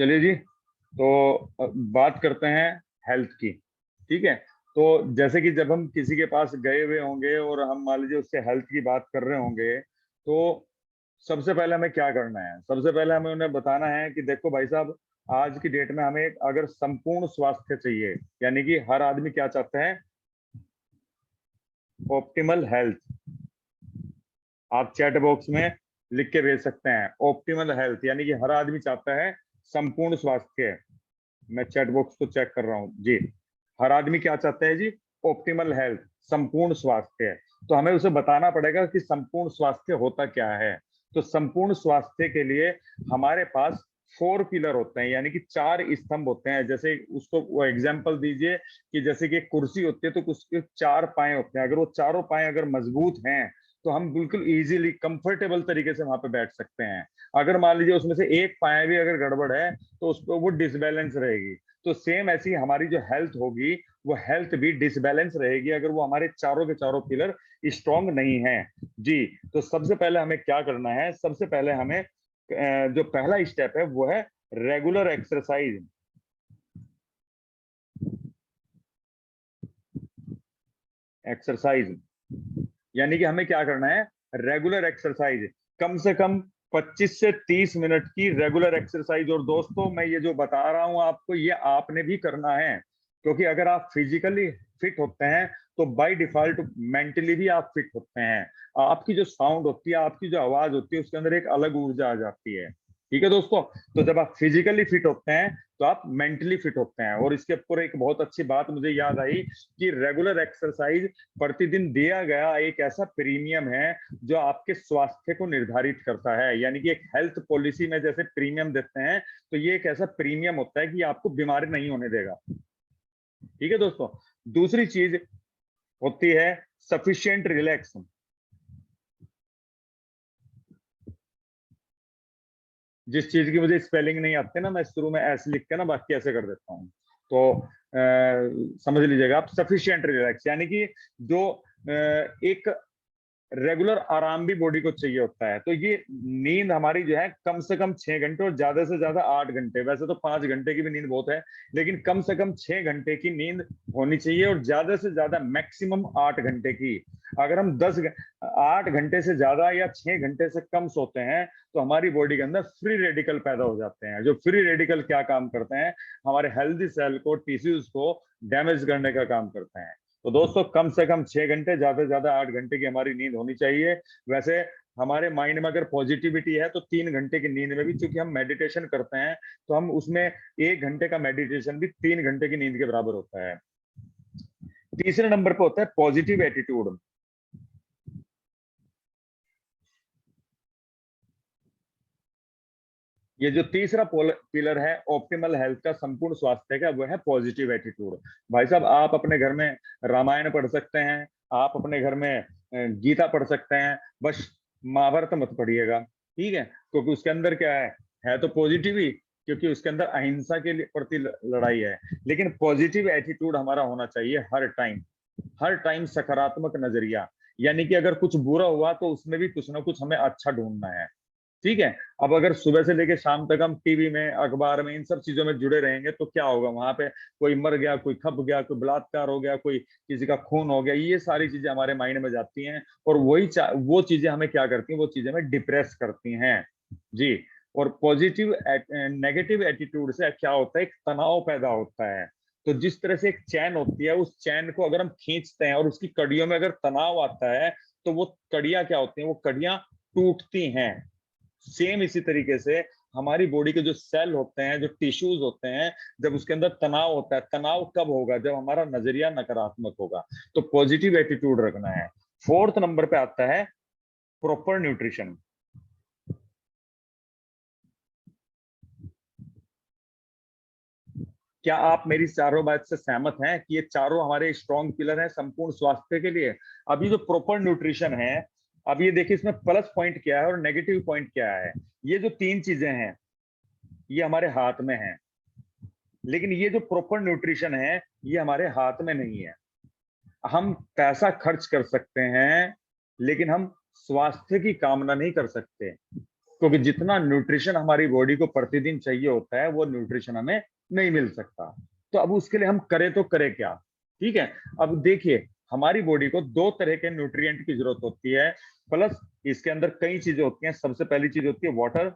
चलिए जी, तो बात करते हैं हेल्थ की। ठीक है। तो जैसे कि जब हम किसी के पास गए हुए होंगे और हम मान लीजिए उससे हेल्थ की बात कर रहे होंगे, तो सबसे पहले हमें क्या करना है? सबसे पहले हमें उन्हें बताना है कि देखो भाई साहब, आज की डेट में हमें अगर संपूर्ण स्वास्थ्य चाहिए, यानी कि हर आदमी क्या चाहता है? Optimal health. आप चैट बॉक्स में लिख के भेज सकते हैं ऑप्टिमल हेल्थ, यानी कि हर आदमी चाहता है संपूर्ण स्वास्थ्य। मैं चैट बॉक्स को चेक कर रहा हूँ जी। हर आदमी क्या चाहता है जी? ऑप्टिमल हेल्थ, संपूर्ण स्वास्थ्य। तो हमें उसे बताना पड़ेगा कि संपूर्ण स्वास्थ्य होता क्या है। तो संपूर्ण स्वास्थ्य के लिए हमारे पास 4 पिलर होते हैं, यानी कि 4 स्तंभ होते हैं। जैसे उसको वो एग्जाम्पल दीजिए कि जैसे कि एक कुर्सी होती है, तो उसके 4 पाए होते हैं। अगर वो चारों पाए अगर मजबूत हैं, तो हम बिल्कुल इजीली कंफर्टेबल तरीके से वहां पे बैठ सकते हैं। अगर मान लीजिए उसमें से एक पाया भी अगर गड़बड़ है, तो उसको वो डिसबैलेंस रहेगी। तो सेम ऐसी हमारी जो हेल्थ होगी, वो हेल्थ भी डिसबैलेंस रहेगी अगर वो हमारे चारों के चारों पिलर स्ट्रांग नहीं है जी। तो सबसे पहले हमें क्या करना है? सबसे पहले हमें जो पहला स्टेप है वो है रेगुलर एक्सरसाइज। एक्सरसाइज यानी कि हमें क्या करना है? रेगुलर एक्सरसाइज, कम से कम 25 से 30 मिनट की रेगुलर एक्सरसाइज। और दोस्तों, मैं ये जो बता रहा हूं आपको, ये आपने भी करना है, क्योंकि अगर आप फिजिकली फिट होते हैं तो बाय डिफॉल्ट मेंटली भी आप फिट होते हैं। आपकी जो साउंड होती है, आपकी जो आवाज होती है, उसके अंदर एक अलग ऊर्जा आ जाती है। ठीक है दोस्तों। तो जब आप फिजिकली फिट होते हैं तो आप मेंटली फिट होते हैं। और इसके ऊपर एक बहुत अच्छी बात मुझे याद आई कि रेगुलर एक्सरसाइज प्रतिदिन दिया गया एक ऐसा प्रीमियम है जो आपके स्वास्थ्य को निर्धारित करता है। यानी कि एक हेल्थ पॉलिसी में जैसे प्रीमियम देते हैं, तो ये एक ऐसा प्रीमियम होता है कि आपको बीमारी नहीं होने देगा। ठीक है दोस्तों। दूसरी चीज होती है सफिशिएंट रिलैक्स। जिस चीज की मुझे स्पेलिंग नहीं आती ना, मैं शुरू में ऐसे लिख के ना बाकी ऐसे कर देता हूँ। तो समझ लीजिएगा आप, सफिशिएंट रिलैक्स यानी कि जो एक रेगुलर आराम भी बॉडी को चाहिए होता है। तो ये नींद हमारी जो है कम से कम 6 घंटे और ज्यादा से ज्यादा 8 घंटे, वैसे तो 5 घंटे की भी नींद बहुत है, लेकिन कम से कम 6 घंटे की नींद होनी चाहिए और ज्यादा से ज्यादा मैक्सिमम 8 घंटे की। अगर हम 8 घंटे से ज्यादा या 6 घंटे से कम सोते हैं, तो हमारी बॉडी के अंदर फ्री रेडिकल पैदा हो जाते हैं। जो फ्री रेडिकल क्या काम करते हैं? हमारे हेल्दी सेल को, टिश्यूज को डैमेज करने का काम करते हैं। तो दोस्तों, कम से कम 6 घंटे, ज्यादा से ज्यादा 8 घंटे की हमारी नींद होनी चाहिए। वैसे हमारे माइंड में अगर पॉजिटिविटी है तो 3 घंटे की नींद में भी, क्योंकि हम मेडिटेशन करते हैं, तो हम उसमें 1 घंटे का मेडिटेशन भी 3 घंटे की नींद के बराबर होता है। तीसरे नंबर पर होता है पॉजिटिव एटीट्यूड। ये जो तीसरा पिलर है ऑप्टिमल हेल्थ का, संपूर्ण स्वास्थ्य का, वो है पॉजिटिव एटीट्यूड। भाई साहब, आप अपने घर में रामायण पढ़ सकते हैं, आप अपने घर में गीता पढ़ सकते हैं, बस महाभारत मत पढ़िएगा। ठीक है, क्योंकि उसके अंदर क्या है तो पॉजिटिव ही, क्योंकि उसके अंदर अहिंसा के प्रति लड़ाई है। लेकिन पॉजिटिव एटीट्यूड हमारा होना चाहिए हर टाइम। हर टाइम सकारात्मक नजरिया, यानी कि अगर कुछ बुरा हुआ तो उसमें भी कुछ ना कुछ हमें अच्छा ढूंढना है। ठीक है। अब अगर सुबह से लेके शाम तक हम टीवी में, अखबार में, इन सब चीजों में जुड़े रहेंगे तो क्या होगा? वहां पे कोई मर गया, कोई खप गया, कोई बलात्कार हो गया, कोई किसी का खून हो गया, ये सारी चीजें हमारे माइंड में जाती हैं। और वो चीजें हमें क्या करती हैं? वो चीजें हमें डिप्रेस करती हैं जी। और पॉजिटिव नेगेटिव एटीट्यूड से क्या होता है? एक तनाव पैदा होता है। तो जिस तरह से एक चैन होती है, उस चैन को अगर हम खींचते हैं और उसकी कड़ियों में अगर तनाव आता है, तो वो कड़ियां क्या होती हैं? वो कड़ियां टूटती हैं। सेम इसी तरीके से हमारी बॉडी के जो सेल होते हैं, जो टिश्यूज होते हैं, जब उसके अंदर तनाव होता है, तनाव कब होगा? जब हमारा नजरिया नकारात्मक होगा। तो पॉजिटिव एटीट्यूड रखना है। फोर्थ नंबर पे आता है प्रॉपर न्यूट्रिशन। क्या आप मेरी चारों बात से सहमत हैं कि ये चारों हमारे स्ट्रॉन्ग पिलर हैं संपूर्ण स्वास्थ्य के लिए? अभी जो प्रॉपर न्यूट्रिशन है, अब ये देखिए इसमें प्लस पॉइंट क्या है और नेगेटिव पॉइंट क्या है। ये जो 3 चीजें हैं, ये हमारे हाथ में है, लेकिन ये जो प्रॉपर न्यूट्रिशन है, ये हमारे हाथ में नहीं है। हम पैसा खर्च कर सकते हैं, लेकिन हम स्वास्थ्य की कामना नहीं कर सकते। क्योंकि जितना न्यूट्रिशन हमारी बॉडी को प्रतिदिन चाहिए होता है वो न्यूट्रिशन हमें नहीं मिल सकता। तो अब उसके लिए हम करें तो करें क्या? ठीक है, अब देखिए हमारी बॉडी को दो तरह के न्यूट्रिएंट की जरूरत होती है, प्लस इसके अंदर कई चीजें होती हैं। सबसे पहली चीज होती है वाटर,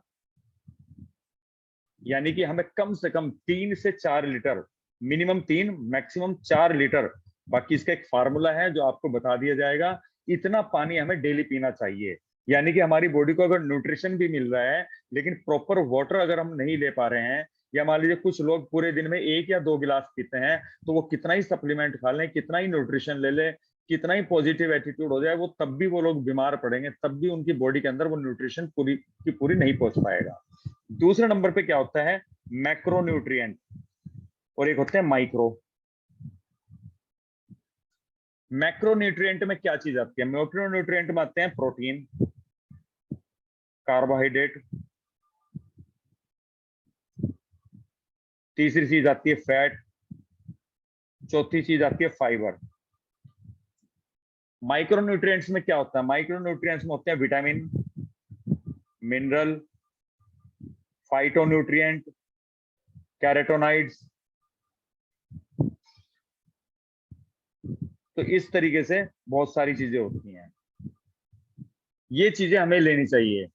यानी कि हमें कम से कम 3 से 4 लीटर, मिनिमम 3 मैक्सिमम 4 लीटर, बाकी इसका एक फार्मूला है जो आपको बता दिया जाएगा, इतना पानी हमें डेली पीना चाहिए। यानी कि हमारी बॉडी को अगर न्यूट्रिशन भी मिल रहा है लेकिन प्रॉपर वाटर अगर हम नहीं ले पा रहे हैं, या मान लीजिए कुछ लोग पूरे दिन में 1 या 2 गिलास पीते हैं, तो वो कितना ही सप्लीमेंट खा लें, कितना ही न्यूट्रिशन ले ले, कितना ही पॉजिटिव एटीट्यूड हो जाए, वो तब भी वो लोग बीमार पड़ेंगे, तब भी उनकी बॉडी के अंदर वो न्यूट्रिशन पूरी की पूरी नहीं पहुंच पाएगा। दूसरे नंबर पे क्या होता है? मैक्रोन्यूट्रिएंट, और एक होते हैं माइक्रो। मैक्रोन्यूट्रिएंट में क्या चीज आती है? मैक्रोन्यूट्रिएंट में आते हैं प्रोटीन, कार्बोहाइड्रेट, तीसरी चीज आती है फैट, चौथी चीज आती है फाइबर। माइक्रोन्यूट्रिएंट्स में क्या होता है? माइक्रोन्यूट्रिएंट्स में होते हैं विटामिन, मिनरल, फाइटोन्यूट्रिएंट, कैरोटीनॉइड्स। तो इस तरीके से बहुत सारी चीजें होती हैं, ये चीजें हमें लेनी चाहिए।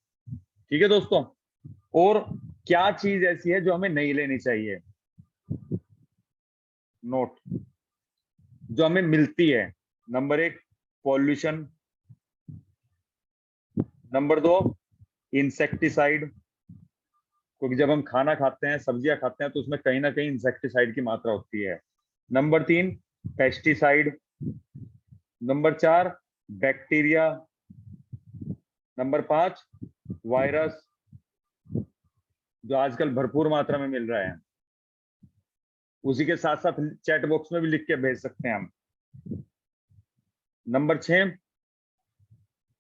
ठीक है दोस्तों, और क्या चीज ऐसी है जो हमें नहीं लेनी चाहिए? नोट जो हमें मिलती है, नंबर 1 पॉल्यूशन, नंबर 2 इंसेक्टिसाइड, क्योंकि जब हम खाना खाते हैं, सब्जियां खाते हैं, तो उसमें कहीं ना कहीं इंसेक्टिसाइड की मात्रा होती है। Number 3 pesticide, number 4 bacteria, number 5 virus, जो आजकल भरपूर मात्रा में मिल रहा है। उसी के साथ साथ चैट बॉक्स में भी लिख के भेज सकते हैं हम। नंबर 6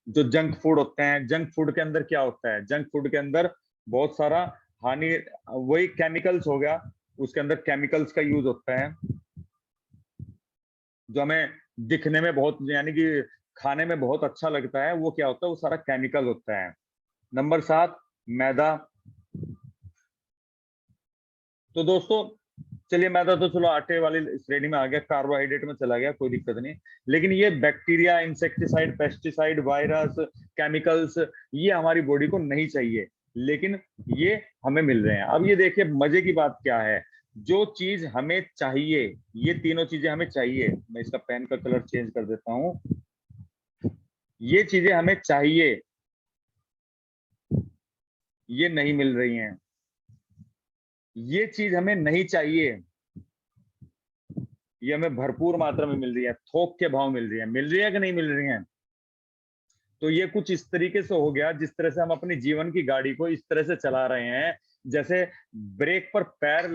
जो जंक फूड होते हैं। जंक फूड के अंदर क्या होता है? जंक फूड के अंदर बहुत सारा हानि, वही केमिकल्स हो गया, उसके अंदर केमिकल्स का यूज होता है, जो हमें दिखने में बहुत, यानी कि खाने में बहुत अच्छा लगता है, वो क्या होता है? वो सारा केमिकल होता है। नंबर 7 मैदा। तो दोस्तों चलिए, मैदा तो चलो आटे वाली श्रेणी में आ गया, कार्बोहाइड्रेट में चला गया, कोई दिक्कत नहीं। लेकिन ये bacteria, insecticide, pesticide, virus, chemicals, ये हमारी बॉडी को नहीं चाहिए, लेकिन ये हमें मिल रहे हैं। अब ये देखिए मजे की बात क्या है, जो चीज हमें चाहिए, ये तीनों चीजें हमें चाहिए। मैं इसका पेन का कलर चेंज कर देता हूं। ये चीजें हमें चाहिए, ये नहीं मिल रही हैं। ये चीज हमें नहीं चाहिए, ये हमें भरपूर मात्रा में मिल रही है, थोक के भाव मिल रही है। मिल रही है कि नहीं मिल रही है? तो ये कुछ इस तरीके से हो गया जिस तरह से हम अपनी जीवन की गाड़ी को इस तरह से चला रहे हैं, जैसे ब्रेक पर पैर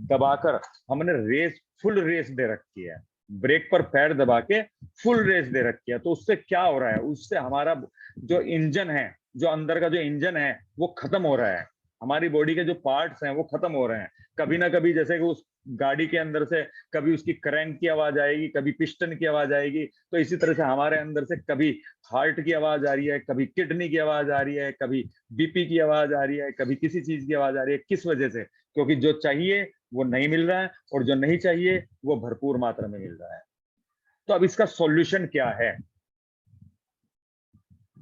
दबाकर हमने फुल रेस दे रखी है। ब्रेक पर पैर दबा के फुल रेस दे रखी है। तो उससे क्या हो रहा है? उससे हमारा जो इंजन है, जो अंदर का जो इंजन है, वो खत्म हो रहा है। हमारी बॉडी के जो पार्ट्स हैं वो खत्म हो रहे हैं। कभी ना कभी, जैसे कि उस गाड़ी के अंदर से कभी उसकी क्रैंक की आवाज आएगी, कभी पिस्टन की आवाज आएगी, तो इसी तरह से हमारे अंदर से कभी हार्ट की आवाज आ रही है, कभी किडनी की आवाज आ रही है, कभी बीपी की आवाज आ रही है, कभी किसी चीज की आवाज आ रही है। किस वजह से? क्योंकि जो चाहिए वो नहीं मिल रहा है, और जो नहीं चाहिए वो भरपूर मात्रा में मिल रहा है। तो अब इसका सॉल्यूशन क्या है?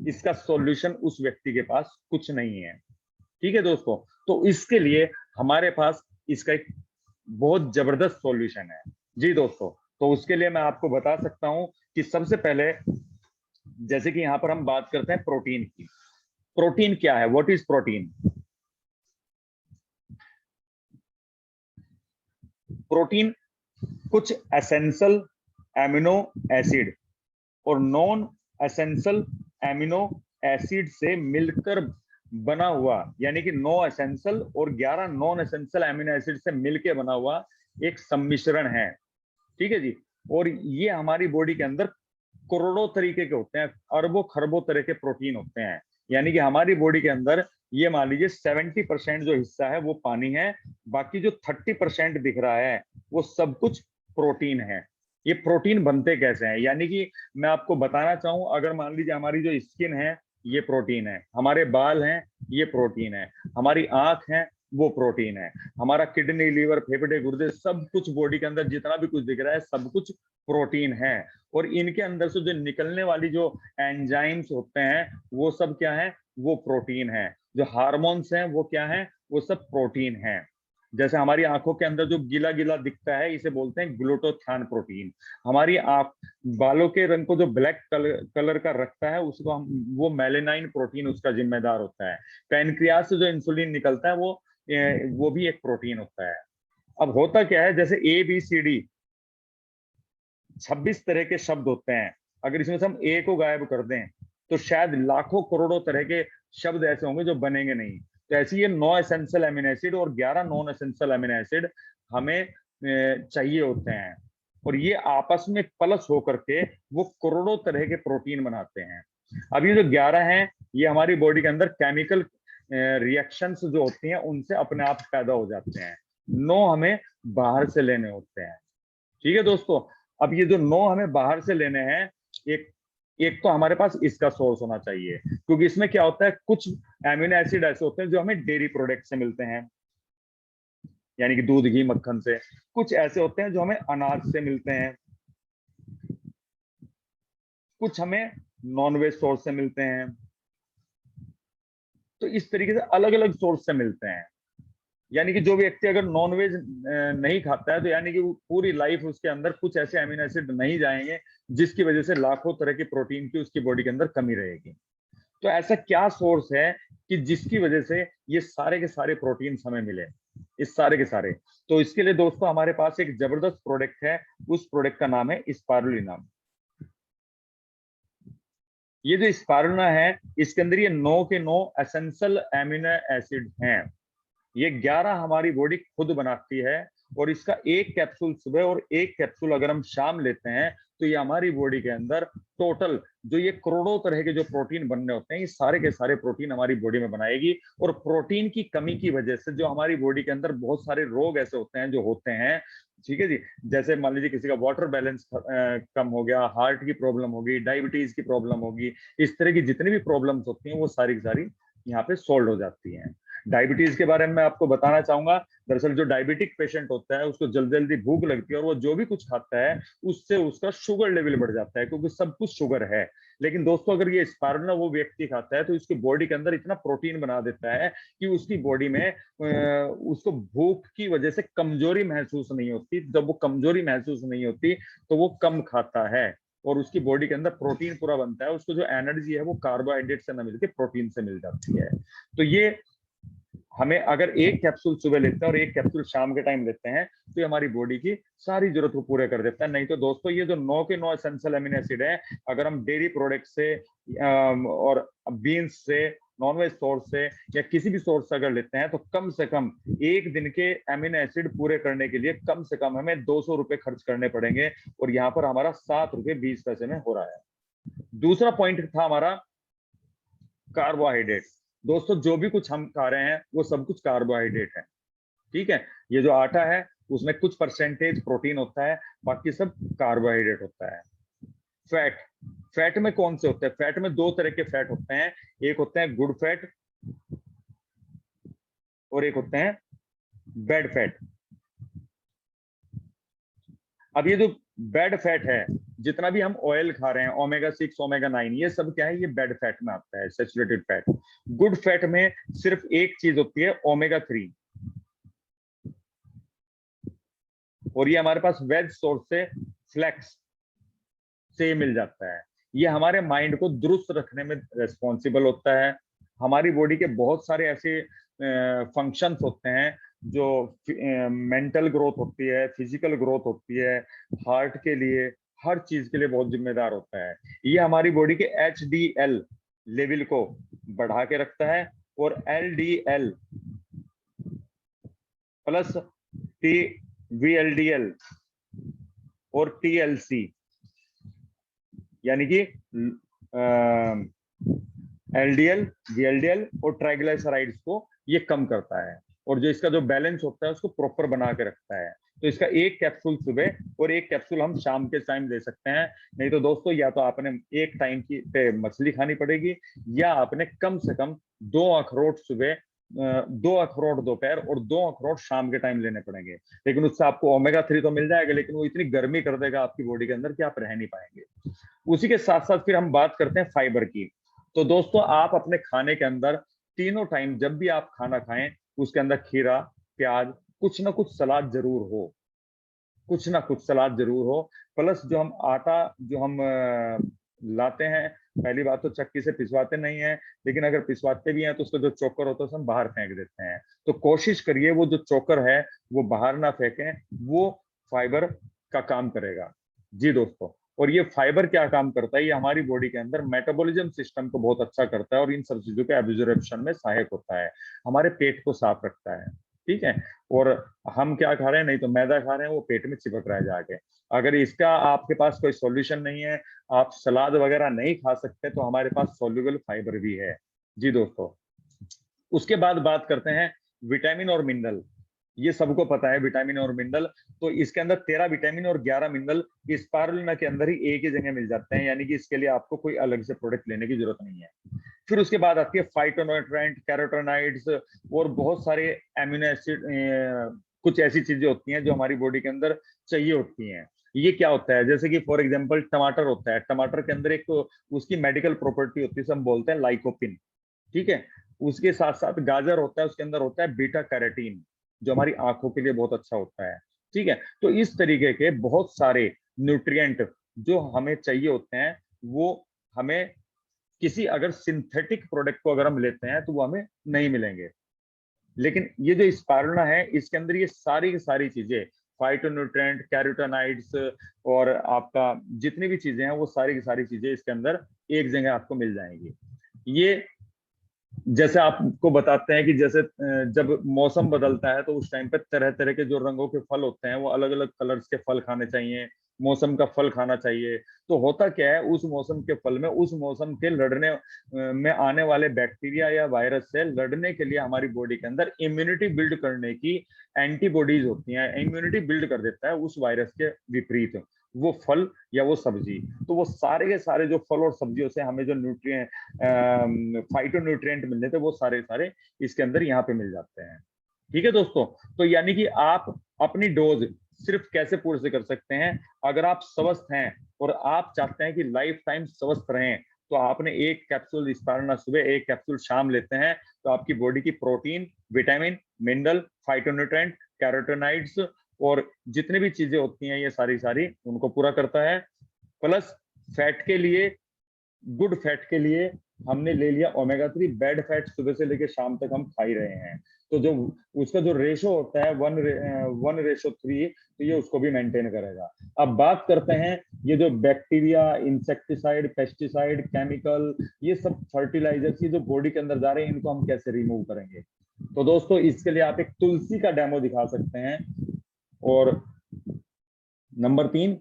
इसका सॉल्यूशन उस व्यक्ति के पास कुछ नहीं है। ठीक है दोस्तों, तो इसके लिए हमारे पास इसका एक बहुत जबरदस्त सॉल्यूशन है। जी दोस्तों, तो उसके लिए मैं आपको बता सकता हूं कि सबसे पहले, जैसे कि यहां पर हम बात करते हैं प्रोटीन की। प्रोटीन क्या है? What is protein? प्रोटीन कुछ एसेंशियल एमिनो एसिड और नॉन एसेंशियल एमिनो एसिड से मिलकर बना हुआ, यानी कि 9 एसेंशियल और 11 नॉन एसेंशियल एमिनो एसिड से मिलकर बना हुआ एक सम्मिश्रण है। ठीक है जी। और ये हमारी बॉडी के अंदर करोड़ों तरीके के होते हैं, अरबों खरबों तरह के प्रोटीन होते हैं। यानी कि हमारी बॉडी के अंदर ये मान लीजिए 70% जो हिस्सा है वो पानी है, बाकी जो 30% दिख रहा है वो सब कुछ प्रोटीन है। ये प्रोटीन बनते कैसे हैं? यानी कि मैं आपको बताना चाहूं, अगर मान लीजिए हमारी जो स्किन है, ये प्रोटीन है, हमारे बाल हैं ये प्रोटीन है, हमारी आंख है वो प्रोटीन है, हमारा किडनी, लीवर, फेफड़े, गुर्दे, सब कुछ बॉडी के अंदर जितना भी कुछ दिख रहा है सब कुछ प्रोटीन है। और इनके अंदर से जो निकलने वाली जो एंजाइम्स होते हैं वो सब क्या है, वो प्रोटीन है। जो हार्मोन्स हैं वो क्या है, वो सब प्रोटीन है। जैसे हमारी आंखों के अंदर जो गीला गीला दिखता है इसे बोलते हैं ग्लूटाथायोन प्रोटीन। हमारी आंख, बालों के रंग को जो ब्लैक कलर का रखता है उसको हम, वो मेलेनाइन प्रोटीन उसका जिम्मेदार होता है। पैनक्रियास से जो इंसुलिन निकलता है वो भी एक प्रोटीन होता है। अब होता क्या है, जैसे ABCD 26 तरह के शब्द होते हैं, अगर इसमें से हम ए को गायब कर दें तो शायद लाखों करोड़ों तरह के शब्द ऐसे होंगे जो बनेंगे नहीं। तो ऐसे ये 9 एसेंशियल अमीनो एसिड और 11 नॉन एसेंशियल अमीनो एसिड हमें चाहिए होते हैं, और ये आपस में प्लस होकर के वो करोड़ों तरह के प्रोटीन बनाते हैं। अब ये जो 11 हैं ये हमारी बॉडी के अंदर केमिकल रिएक्शंस जो होती हैं उनसे अपने आप पैदा हो जाते हैं। 9 हमें बाहर से लेने होते हैं। ठीक है दोस्तों, अब ये जो 9 हमें बाहर से लेने हैं, एक एक तो हमारे पास इसका सोर्स होना चाहिए, क्योंकि इसमें क्या होता है, कुछ एमिनो एसिड ऐसे होते हैं जो हमें डेयरी प्रोडक्ट से मिलते हैं, यानी कि दूध, घी, मक्खन से। कुछ ऐसे होते हैं जो हमें अनाज से मिलते हैं, कुछ हमें नॉनवेज सोर्स से मिलते हैं। तो इस तरीके से अलग अलग सोर्स से मिलते हैं। यानी कि जो व्यक्ति अगर नॉनवेज नहीं खाता है तो यानी कि पूरी लाइफ उसके अंदर कुछ ऐसे अमीनो एसिड नहीं जाएंगे जिसकी वजह से लाखों तरह की प्रोटीन की उसकी बॉडी के अंदर कमी रहेगी। तो ऐसा क्या सोर्स है कि जिसकी वजह से ये सारे के सारे प्रोटीन्स हमें मिले, इस सारे के सारे। तो इसके लिए दोस्तों हमारे पास एक जबरदस्त प्रोडक्ट है, उस प्रोडक्ट का नाम है स्पारुलिना। ये जो स्पारुलिना है इसके अंदर ये 9 के 9 एसेंशियल एमिनो एसिड हैं। ये 11 हमारी बॉडी खुद बनाती है, और इसका एक कैप्सूल सुबह और एक कैप्सूल अगर हम शाम लेते हैं तो ये हमारी बॉडी के अंदर टोटल जो ये करोड़ों तरह के जो प्रोटीन बनने होते हैं ये सारे के सारे प्रोटीन हमारी बॉडी में बनाएगी। और प्रोटीन की कमी की वजह से जो हमारी बॉडी के अंदर बहुत सारे रोग ऐसे होते हैं जो होते हैं, ठीक है जी, जैसे मान लीजिए किसी का वाटर बैलेंस कम हो गया, हार्ट की प्रॉब्लम होगी, डायबिटीज की प्रॉब्लम होगी, इस तरह की जितनी भी प्रॉब्लम्स होती हैं वो सारी की सारी यहाँ पे सोल्व हो जाती हैं। डायबिटीज के बारे में मैं आपको बताना चाहूंगा। दरअसल जो डायबिटिक पेशेंट होता है उसको जल्दी जल्दी भूख लगती है और वो जो भी कुछ खाता है उससे उसका शुगर लेवल बढ़ जाता है, क्योंकि सब कुछ शुगर है। लेकिन दोस्तों अगर ये स्पारुलिना वो व्यक्ति खाता है तो इसकी बॉडी के अंदर इतना प्रोटीन बना देता है कि उसकी बॉडी में उसको भूख की वजह से कमजोरी महसूस नहीं होती। जब वो कमजोरी महसूस नहीं होती तो वो कम खाता है और उसकी बॉडी के अंदर प्रोटीन पूरा बनता है। उसको जो एनर्जी है वो कार्बोहाइड्रेट से ना मिलकर प्रोटीन से मिल जाती है। तो ये हमें अगर एक कैप्सूल सुबह लेते हैं और एक कैप्सूल शाम के टाइम लेते हैं तो ये हमारी बॉडी की सारी जरूरत को पूरा कर देता है। नहीं तो दोस्तों ये जो 9 के 9 एसेंशियल अमीनो एसिड है, अगर हम डेयरी प्रोडक्ट से और बीन्स से, नॉनवेज सोर्स से या किसी भी सोर्स से अगर लेते हैं तो कम से कम एक दिन के अमीनो एसिड पूरे करने के लिए कम से कम हमें 200 रुपए खर्च करने पड़ेंगे, और यहाँ पर हमारा 7 रुपए 20 पैसे में हो रहा है। दूसरा पॉइंट था हमारा कार्बोहाइड्रेट। दोस्तों जो भी कुछ हम खा रहे हैं वो सब कुछ कार्बोहाइड्रेट है, ठीक है। ये जो आटा है उसमें कुछ परसेंटेज प्रोटीन होता है, बाकी सब कार्बोहाइड्रेट होता है। फैट, फैट में कौन से होते हैं? फैट में 2 तरह के फैट होते हैं, एक होते हैं गुड फैट और एक होते हैं बैड फैट। अब ये जो बैड फैट है, जितना भी हम ऑयल खा रहे हैं, ओमेगा 6, ओमेगा 9, ये सब क्या है, ये बैड फैट में आता है, सैचुरेटेड फैट। गुड फैट में सिर्फ एक चीज होती है, ओमेगा 3, और ये हमारे पास वेज सोर्स से, फ्लैक्स से मिल जाता है। ये हमारे माइंड को दुरुस्त रखने में रेस्पॉन्सिबल होता है। हमारी बॉडी के बहुत सारे ऐसे फंक्शंस होते हैं जो मेंटल ग्रोथ होती है, फिजिकल ग्रोथ होती है, हार्ट के लिए, हर चीज के लिए बहुत जिम्मेदार होता है। ये हमारी बॉडी के HDL लेवल को बढ़ा के रखता है, और LDL प्लस VLDL और TLC यानी कि LDL, VLDL और ट्राइग्लिसराइड्स को ये कम करता है। और जो इसका जो बैलेंस होता है उसको प्रॉपर बना के रखता है। तो इसका एक कैप्सूल सुबह और एक कैप्सूल हम शाम के टाइम ले सकते हैं। नहीं तो दोस्तों या तो आपने एक टाइम की मछली खानी पड़ेगी, या आपने कम से कम 2 अखरोट सुबह, 2 अखरोट दोपहर और 2 अखरोट शाम के टाइम लेने पड़ेंगे। लेकिन उससे आपको ओमेगा 3 तो मिल जाएगा, लेकिन वो इतनी गर्मी कर देगा आपकी बॉडी के अंदर कि आप रह नहीं पाएंगे। उसी के साथ साथ फिर हम बात करते हैं फाइबर की। तो दोस्तों आप अपने खाने के अंदर तीनों टाइम जब भी आप खाना खाएं, उसके अंदर खीरा, प्याज, कुछ ना कुछ सलाद जरूर हो, कुछ ना कुछ सलाद जरूर हो। प्लस जो हम आटा जो हम लाते हैं, पहली बात तो चक्की से पिसवाते नहीं है, लेकिन अगर पिसवाते भी हैं तो उसका जो चोकर होता है उसे हम बाहर फेंक देते हैं। तो कोशिश करिए वो जो चोकर है वो बाहर ना फेंकें, वो फाइबर का काम करेगा। जी दोस्तों, और ये फाइबर क्या काम करता है, ये हमारी बॉडी के अंदर मेटाबॉलिज्म सिस्टम को बहुत अच्छा करता है और इन सब चीजों के एब्जॉर्प्शन में सहायक होता है, हमारे पेट को साफ रखता है। ठीक है। और हम क्या खा रहे हैं, नहीं तो मैदा खा रहे हैं, वो पेट में चिपक रहा है जाके। अगर इसका आपके पास कोई सॉल्यूशन नहीं है, आप सलाद वगैरह नहीं खा सकते, तो हमारे पास सॉल्युबल फाइबर भी है। जी दोस्तों, उसके बाद बात करते हैं विटामिन और मिनरल। ये सबको पता है विटामिन और मिनरल। तो इसके अंदर 13 विटामिन और 11 मिनरल स्पारुलिना के अंदर ही एक ही जगह मिल जाते हैं, यानी कि इसके लिए आपको कोई अलग से प्रोडक्ट लेने की जरूरत नहीं है। फिर उसके बाद आती है फाइटोन्यूट्रिएंट, कैरोटीनॉइड्स और बहुत सारे एमिनो एसिड, कुछ ऐसी चीजें होती हैं जो हमारी बॉडी के अंदर चाहिए होती हैं। ये क्या होता है, जैसे कि फॉर एग्जांपल टमाटर होता है, टमाटर के अंदर एक तो उसकी मेडिकल प्रॉपर्टी होती है, हम बोलते हैं लाइकोपिन। ठीक है। उसके साथ साथ गाजर होता है, उसके अंदर होता है बीटा कैरोटीन, जो हमारी आंखों के लिए बहुत अच्छा होता है। ठीक है। तो इस तरीके के बहुत सारे न्यूट्रिएंट जो हमें चाहिए होते हैं, वो हमें किसी अगर सिंथेटिक प्रोडक्ट को अगर हम लेते हैं तो वो हमें नहीं मिलेंगे। लेकिन ये जो स्पारुलिना है, इसके अंदर ये सारी की सारी चीजें, फाइटोन्यूट्रिएंट, कैरोटीनॉइड्स और आपका जितनी भी चीजें हैं, वो सारी की सारी चीजें इसके अंदर एक जगह आपको मिल जाएंगी। ये जैसे आपको बताते हैं कि जैसे जब मौसम बदलता है तो उस टाइम पे तरह तरह के जो रंगों के फल होते हैं, वो अलग अलग कलर्स के फल खाने चाहिए, मौसम का फल खाना चाहिए। तो होता क्या है, उस मौसम के फल में उस मौसम के लड़ने में आने वाले बैक्टीरिया या वायरस से लड़ने के लिए हमारी बॉडी के अंदर इम्यूनिटी बिल्ड करने की एंटीबॉडीज होती हैं, इम्यूनिटी बिल्ड कर देता है उस वायरस के विपरीत वो फल या वो सब्जी। तो वो सारे के सारे जो फल और सब्जियों से हमें जो न्यूट्रिएंट, फाइटो न्यूट्रिएंट मिलने थे, वो सारे सारे इसके अंदर यहाँ पे मिल जाते हैं। ठीक है दोस्तों, तो यानी कि आप अपनी डोज सिर्फ कैसे पूरे से कर सकते हैं, अगर आप स्वस्थ हैं और आप चाहते हैं कि लाइफ टाइम स्वस्थ रहें, तो आपने एक कैप्सूल स्पारुलिना सुबह, एक कैप्सूल शाम लेते हैं, तो आपकी बॉडी की protein, vitamin, mineral, phytonutrient, carotenoids और जितनी भी चीजें होती हैं, ये सारी सारी उनको पूरा करता है। प्लस फैट के लिए, गुड फैट के लिए हमने ले लिया ओमेगा 3। बैड फैट सुबह से लेकर शाम तक हम खा ही रहे हैं, तो जो उसका जो रेशो होता है 1:3, तो ये उसको भी मेंटेन करेगा। अब बात करते हैं ये जो बैक्टीरिया, इंसेक्टिसाइड, पेस्टिसाइड, केमिकल, ये सब फर्टिलाइजर्स, ये जो बॉडी के अंदर जा रहे हैं, इनको हम कैसे रिमूव करेंगे। तो दोस्तों इसके लिए आप एक तुलसी का डेमो दिखा सकते हैं। और नंबर 3,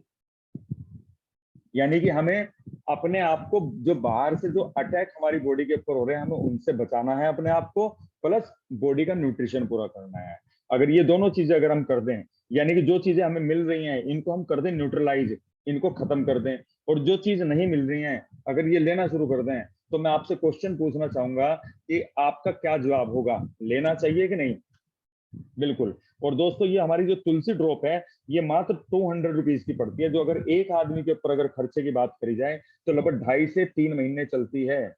यानी कि हमें अपने आप को जो बाहर से जो अटैक हमारी बॉडी के ऊपर हो रहे हैं, हमें उनसे बचाना है अपने आप को, प्लस बॉडी का न्यूट्रिशन पूरा करना है। अगर ये दोनों चीजें अगर हम कर दें, यानी कि जो चीजें हमें मिल रही हैं इनको हम कर दें न्यूट्रलाइज, इनको खत्म कर दें, और जो चीज नहीं मिल रही है अगर ये लेना शुरू कर दें, तो मैं आपसे क्वेश्चन पूछना चाहूंगा कि आपका क्या जवाब होगा, लेना चाहिए कि नहीं। बिल्कुल। और दोस्तों ये हमारी जो तुलसी ड्रॉप है, ये मात्र 200 रुपीज की पड़ती है, जो अगर एक आदमी के ऊपर अगर खर्चे की बात करी जाए तो लगभग 2.5 से 3 महीने चलती है।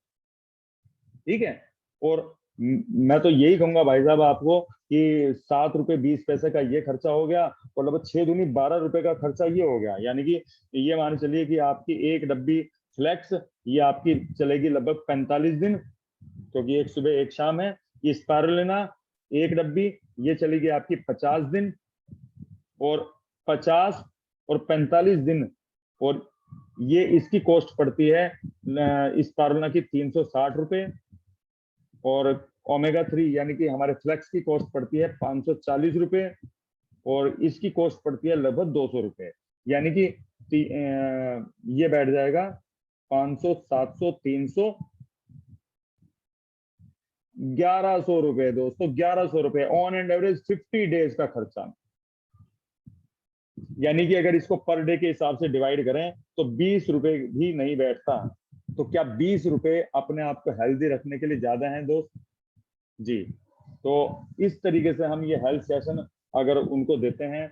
ठीक है। और मैं तो यही कहूंगा भाई साहब आपको कि 7 रुपए 20 पैसे का ये खर्चा हो गया, और लगभग 6 दूनी 12 रुपए का खर्चा ये हो गया, यानी कि ये मान चलिए कि आपकी एक डब्बी फ्लेक्स ये आपकी चलेगी लगभग 45 दिन, क्योंकि एक सुबह एक शाम है। ये स्पारुलिना एक डब्बी ये चलेगी आपकी 50 दिन, और 50 और 45 दिन, और ये इसकी कॉस्ट पड़ती है स्पारुलिना की 360 रुपए, और ओमेगा 3 यानी कि हमारे फ्लेक्स की कॉस्ट पड़ती है 540 रुपए, और इसकी कॉस्ट पड़ती है लगभग 200 रुपए, यानी कि ये बैठ जाएगा 500, 700, 300, 1100 रुपए दोस्तों, 1100 रुपए ऑन एंड एवरेज 50 डेज का खर्चा। यानी कि अगर इसको पर डे के हिसाब से डिवाइड करें तो 20 रुपए भी नहीं बैठता। तो क्या 20 रुपए अपने आप को हेल्दी रखने के लिए ज्यादा हैं दोस्त? जी। तो इस तरीके से हम ये हेल्थ सेशन अगर उनको देते हैं,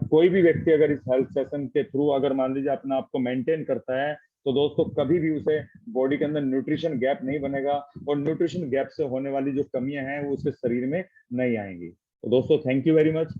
कोई भी व्यक्ति अगर इस हेल्थ सेशन के थ्रू अगर मान लीजिए अपने आप को मेंटेन करता है, तो दोस्तों कभी भी उसे बॉडी के अंदर न्यूट्रिशन गैप नहीं बनेगा, और न्यूट्रिशन गैप से होने वाली जो कमियां हैं वो उसके शरीर में नहीं आएंगी। तो दोस्तों थैंक यू वेरी मच।